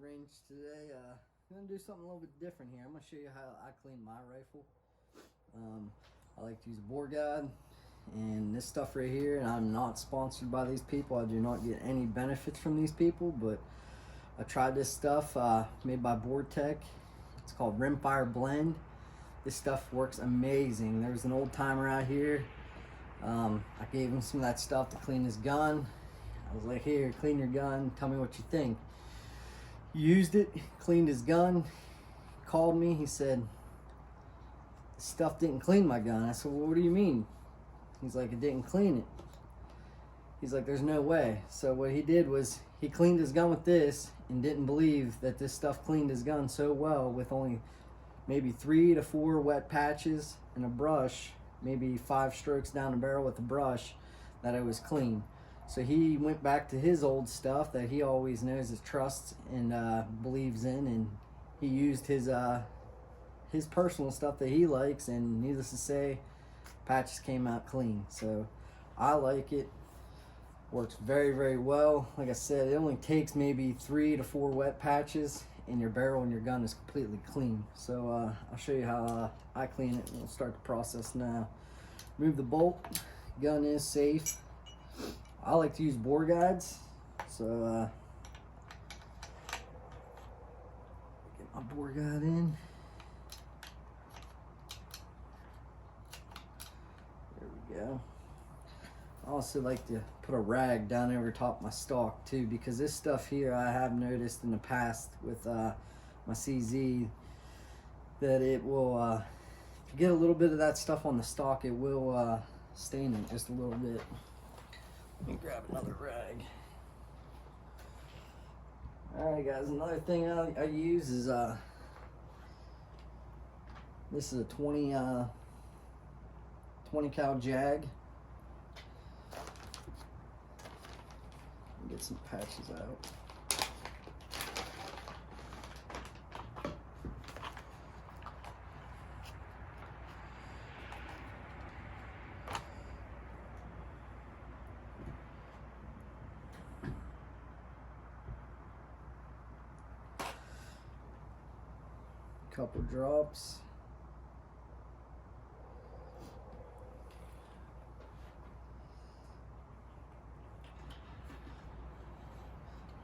range today. I'm gonna do something a little bit different here. I'm gonna show you how I clean my rifle. I like to use a bore guide and this stuff right here, and I'm not sponsored by these people. I do not get any benefits from these people, but I tried this stuff made by Boretech. It's called Rimfire Blend. This stuff works amazing. There's an old timer out here. I gave him some of that stuff to clean his gun. I was like, here, clean your gun, tell me what you think. He used it, cleaned his gun, called me, he said, this stuff didn't clean my gun. I said, well, what do you mean? He's like, it didn't clean it. He's like, there's no way. So what he did was he cleaned his gun with this and didn't believe that this stuff cleaned his gun so well with only maybe 3 to 4 wet patches and a brush, maybe 5 strokes down the barrel with a brush, that it was clean. So he went back to his old stuff that he always knows and trusts and believes in, and he used his personal stuff that he likes, and needless to say, patches came out clean. So I like it. Works very, very well. Like I said, it only takes maybe 3 to 4 wet patches and your barrel and your gun is completely clean. So I'll show you how I clean it, and we'll start the process now. Remove the bolt. Gun is safe. I like to use bore guides, so get my bore guide in. There we go. I also like to put a rag down over top my stock too, because this stuff here I have noticed in the past with my CZ that it will, if you get a little bit of that stuff on the stock, it will stain it just a little bit. Let me grab another rag. Alright guys, another thing I use is this is a 20 cal Jag. Get some patches out. Couple drops.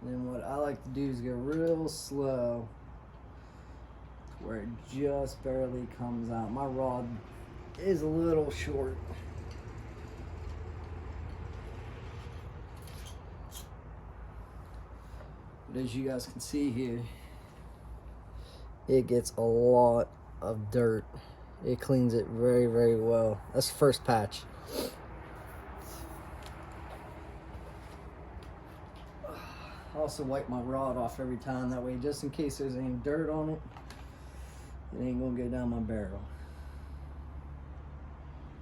And then what I like to do is go real slow to where it just barely comes out. My rod is a little short. But as you guys can see here, it gets a lot of dirt. It cleans it very, very well. That's the first patch. I also wipe my rod off every time, that way just in case there's any dirt on it, it ain't gonna go down my barrel.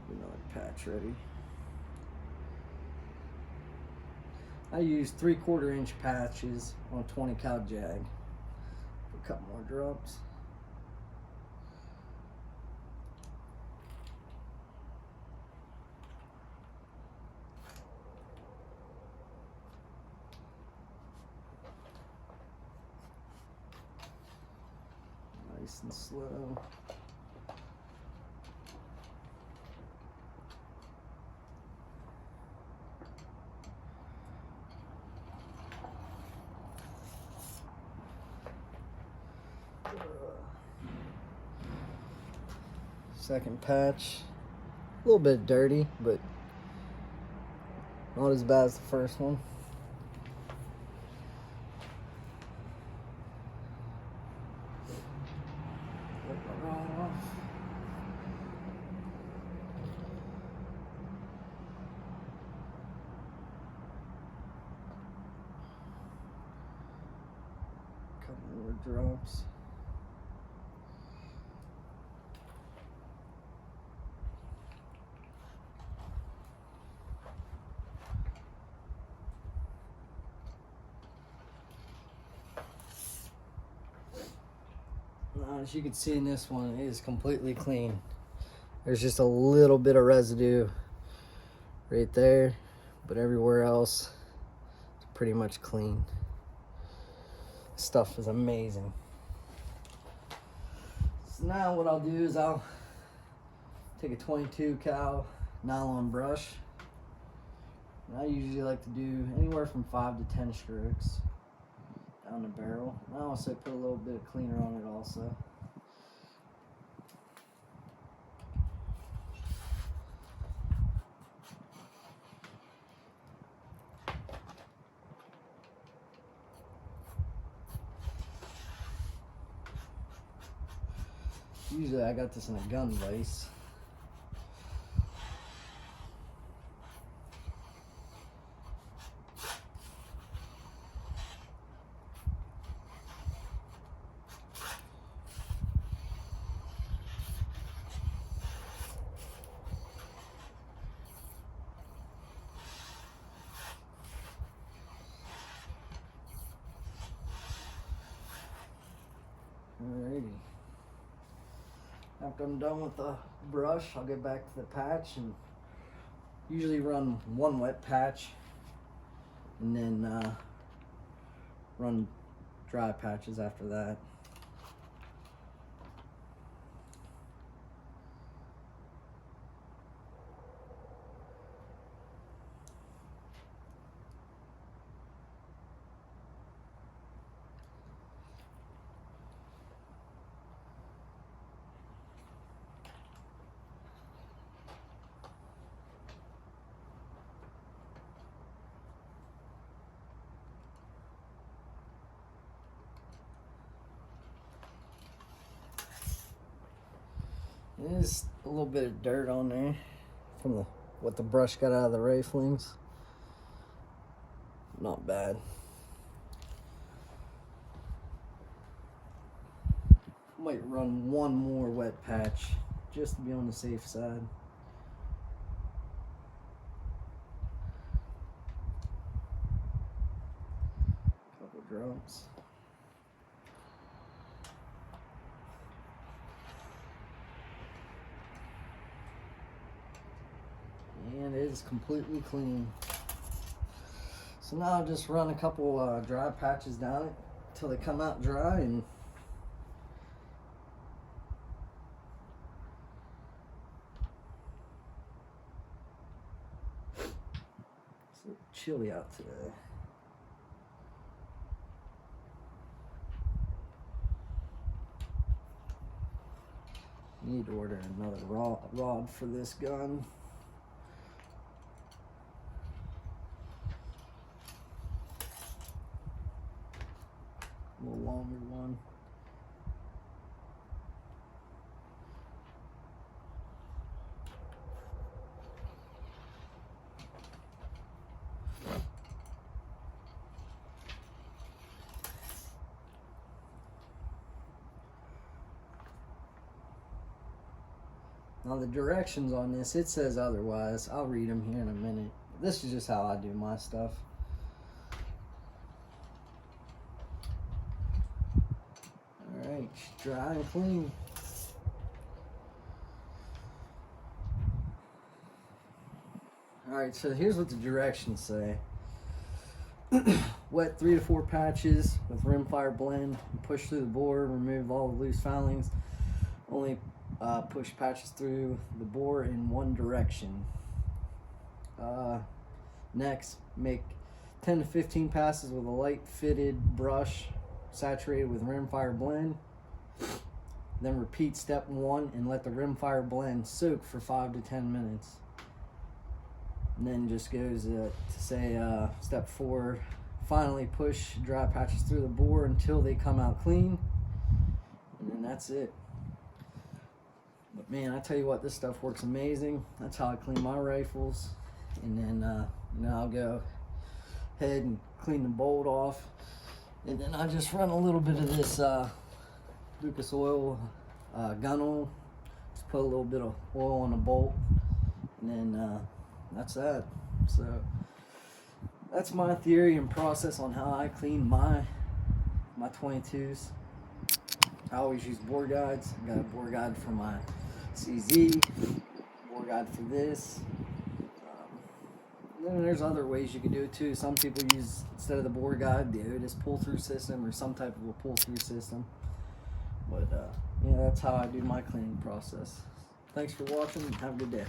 Another patch ready. I use 3/4 inch patches on a 20 cal Jag. A couple more drops. Nice and slow. Second patch, a little bit dirty, but not as bad as the first one. Wipe my rod off. Couple more drops. As you can see in this one, it is completely clean. There's just a little bit of residue right there, but everywhere else it's pretty much clean. Stuff is amazing. So now what I'll do is I'll take a 22 cal nylon brush. And I usually like to do anywhere from 5 to 10 strokes down the barrel. And I also put a little bit of cleaner on it also. Usually I got this in a gun vise. Alrighty. After I'm done with the brush, I'll get back to the patch and usually run one wet patch and then run dry patches after that. There's a little bit of dirt on there from what the brush got out of the riflings. Not bad. Might run one more wet patch just to be on the safe side. Couple drops. And it is completely clean. So now I'll just run a couple dry patches down it until they come out dry. And it's a little chilly out today. Need to order another rod for this gun. A little longer one. Now the directions on this, it says otherwise. I'll read them here in a minute. This is just how I do my stuff. Alright, dry and clean. Alright, so here's what the directions say. Wet 3 to 4 patches with Rimfire Blend. Push through the bore, remove all the loose filings. Only push patches through the bore in one direction. Next, make 10 to 15 passes with a light fitted brush saturated with Rimfire Blend. Then repeat step 1 and let the Rimfire Blend soak for 5 to 10 minutes. And then just goes to say step 4, finally push dry patches through the bore until they come out clean. And then that's it. But man, I tell you what, this stuff works amazing. That's how I clean my rifles. And then you know, I'll go ahead and clean the bolt off. And then I just run a little bit of this Lucas oil, gun oil. Just put a little bit of oil on the bolt. And then that's that. So that's my theory and process on how I clean my 22s. I always use bore guides. I got a bore guide for my CZ, bore guide for this. then there's other ways you can do it too. Some people use, instead of the bore guide, the Otis pull-through system or some type of a pull-through system. But yeah, that's how I do my cleaning process. Thanks for watching. Have a good day.